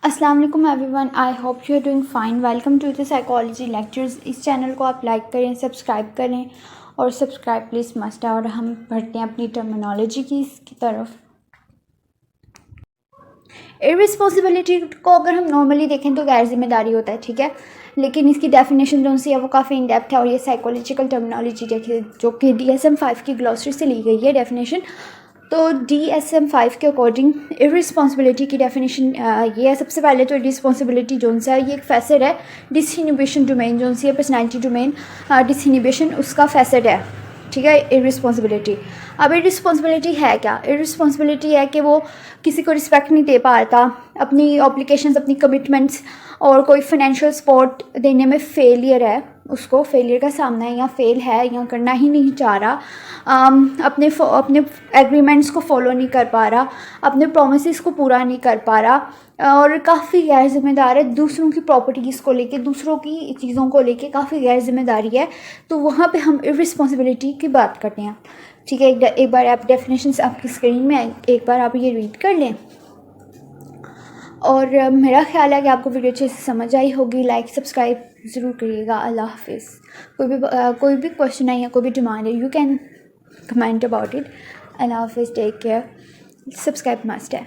अस्सलाम वालेकुम everyone, I hope you are doing fine. Welcome to the psychology lectures. इस channel को आप लाइक करें, सब्सक्राइब करें और सब्सक्राइब प्लीज़ मस्ट है। और हम बढ़ते हैं अपनी टर्मिनोलॉजी की तरफ। इर्रिस्पॉन्सिबिलिटी को अगर हम नॉर्मली देखें तो गैर जिम्मेदारी होता है, ठीक है। लेकिन इसकी डेफिनेशन जो सी है वो काफ़ी इन डेप्थ है और ये साइकोलॉजिकल टर्मिनोलॉजी देखिए जो कि DSM-5 की ग्लॉसरी से ली गई है डेफिनेशन। तो DSM-5 के अकॉर्डिंग इर्रिस्पॉन्सिबिलिटी की डेफिनेशन ये है। सबसे पहले तो इर्रिस्पॉन्सिबिलिटी जोन सा है ये एक फैसेट है डिसइनिबिशन डोमेन जोन सी है पर्सनैलिटी डोमेन डिसइनिबिशन उसका फैसेट है, ठीक है। इर्रिस्पॉन्सिबिलिटी, अब इर्रिस्पॉन्सिबिलिटी है क्या? इर्रिस्पॉन्सिबिलिटी है कि वो किसी को रिस्पेक्ट नहीं दे पाता, अपनी ऑब्लिगेशंस अपनी कमिटमेंट्स और कोई फाइनेंशियल सपोर्ट देने में फेलियर है, उसको फेलियर का सामना है या फेल है या करना ही नहीं चाह रहा, अपने एग्रीमेंट्स को फॉलो नहीं कर पा रहा, अपने प्रोमिसेस को पूरा नहीं कर पा रहा और काफ़ी गैर जिम्मेदार है। दूसरों की प्रॉपर्टीज़ को लेके, दूसरों की चीज़ों को लेके काफ़ी गैर जिम्मेदारी है। तो वहाँ पे हम इर्रिस्पॉन्सिबिलिटी की बात करते हैं, ठीक है। एक बार आप डेफिनेशंस आपकी स्क्रीन में एक बार आप ये रीड कर लें और मेरा ख्याल है कि आपको वीडियो अच्छे से समझ आई होगी। लाइक सब्सक्राइब ज़रूर करिएगा। अल्लाह हाफिज़। कोई भी क्वेश्चन है या कोई भी डिमांड है, you can comment about it. अल्लाह हाफिज़, टेक केयर, सब्सक्राइब मस्ट है।